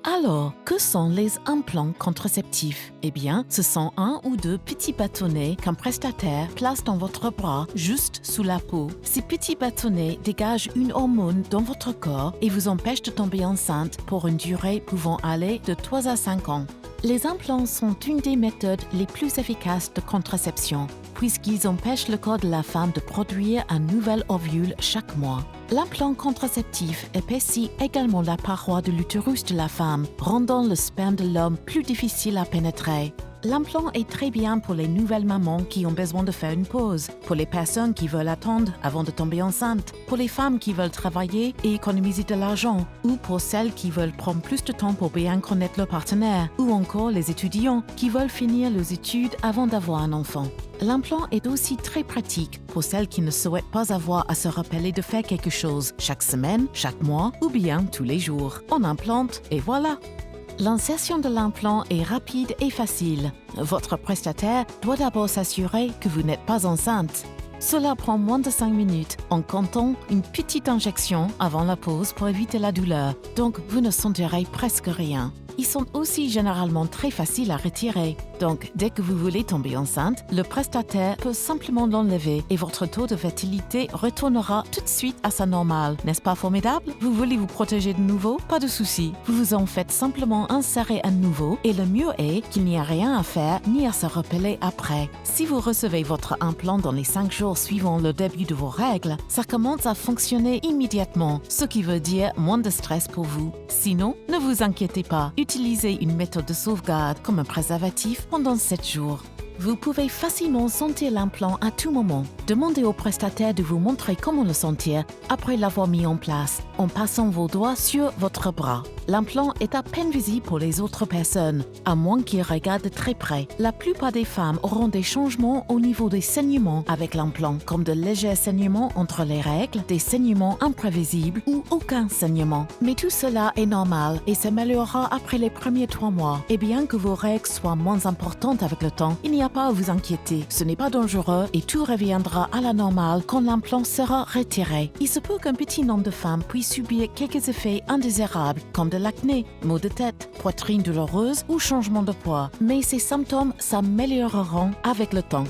Alors, que sont les implants contraceptifs? Eh bien, ce sont un ou deux petits bâtonnets qu'un prestataire place dans votre bras, juste sous la peau. Ces petits bâtonnets dégagent une hormone dans votre corps et vous empêchent de tomber enceinte pour une durée pouvant aller de 3 à 5 ans. Les implants sont une des méthodes les plus efficaces de contraception, puisqu'ils empêchent le corps de la femme de produire un nouvel ovule chaque mois. L'implant contraceptif épaissit également la paroi de l'utérus de la femme, rendant le sperme de l'homme plus difficile à pénétrer. L'implant est très bien pour les nouvelles mamans qui ont besoin de faire une pause, pour les personnes qui veulent attendre avant de tomber enceinte, pour les femmes qui veulent travailler et économiser de l'argent, ou pour celles qui veulent prendre plus de temps pour bien connaître leur partenaire, ou encore les étudiants qui veulent finir leurs études avant d'avoir un enfant. L'implant est aussi très pratique pour celles qui ne souhaitent pas avoir à se rappeler de faire quelque chose chaque semaine, chaque mois ou bien tous les jours. On implante et voilà! L'insertion de l'implant est rapide et facile. Votre prestataire doit d'abord s'assurer que vous n'êtes pas enceinte. Cela prend moins de 5 minutes en comptant une petite injection avant la pause pour éviter la douleur, donc vous ne sentirez presque rien. Ils sont aussi généralement très faciles à retirer. Donc, dès que vous voulez tomber enceinte, le prestataire peut simplement l'enlever et votre taux de fertilité retournera tout de suite à sa normale. N'est-ce pas formidable? Vous voulez vous protéger de nouveau? Pas de souci. Vous vous en faites simplement insérer à nouveau et le mieux est qu'il n'y a rien à faire ni à se rappeler après. Si vous recevez votre implant dans les 5 jours suivant le début de vos règles, ça commence à fonctionner immédiatement, ce qui veut dire moins de stress pour vous. Sinon, ne vous inquiétez pas. Utilisez une méthode de sauvegarde comme un préservatif pendant 7 jours. Vous pouvez facilement sentir l'implant à tout moment. Demandez au prestataire de vous montrer comment le sentir après l'avoir mis en place, en passant vos doigts sur votre bras. L'implant est à peine visible pour les autres personnes, à moins qu'ils regardent de très près. La plupart des femmes auront des changements au niveau des saignements avec l'implant, comme de légers saignements entre les règles, des saignements imprévisibles ou aucun saignement. Mais tout cela est normal et s'améliorera après les premiers 3 mois. Et bien que vos règles soient moins importantes avec le temps, il n'y a pas à vous inquiéter. Ce n'est pas dangereux et tout reviendra à la normale quand l'implant sera retiré. Il se peut qu'un petit nombre de femmes puissent subir quelques effets indésirables, comme de l'acné, maux de tête, poitrine douloureuse ou changement de poids. Mais ces symptômes s'amélioreront avec le temps.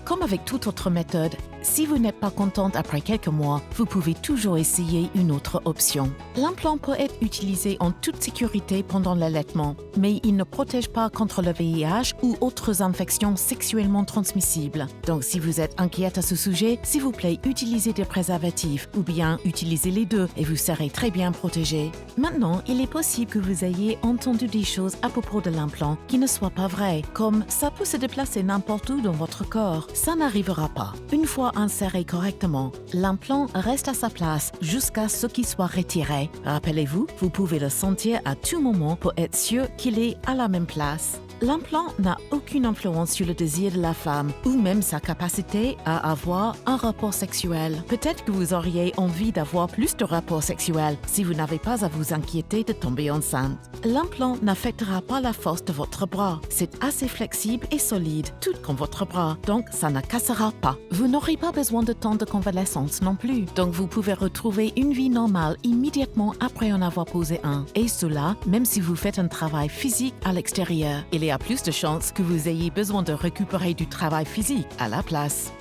Comme avec toute autre méthode, si vous n'êtes pas contente après quelques mois, vous pouvez toujours essayer une autre option. L'implant peut être utilisé en toute sécurité pendant l'allaitement, mais il ne protège pas contre le VIH ou autres infections sexuellement transmissibles. Donc si vous êtes inquiète à ce sujet, s'il vous plaît, utilisez des préservatifs ou bien utilisez les deux et vous serez très bien protégé. Maintenant, il est possible que vous ayez entendu des choses à propos de l'implant qui ne soient pas vraies, comme ça peut se déplacer n'importe où dans votre corps. Ça n'arrivera pas. Une fois inséré correctement, l'implant reste à sa place jusqu'à ce qu'il soit retiré. Rappelez-vous, vous pouvez le sentir à tout moment pour être sûr qu'il est à la même place. L'implant n'a aucune influence sur le désir de la femme ou même sa capacité à avoir un rapport sexuel. Peut-être que vous auriez envie d'avoir plus de rapports sexuels si vous n'avez pas à vous inquiéter de tomber enceinte. L'implant n'affectera pas la force de votre bras. C'est assez flexible et solide, tout comme votre bras, donc ça ne cassera pas. Vous n'aurez pas besoin de temps de convalescence non plus, donc vous pouvez retrouver une vie normale immédiatement après en avoir posé un. Et cela, même si vous faites un travail physique à l'extérieur. Il y a plus de chances que vous ayez besoin de récupérer du travail physique à la place.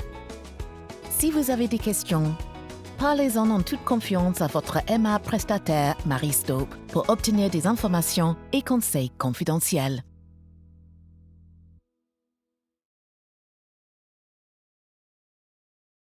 Si vous avez des questions, parlez-en en toute confiance à votre aimable prestataire, Marie Staupe, pour obtenir des informations et conseils confidentiels.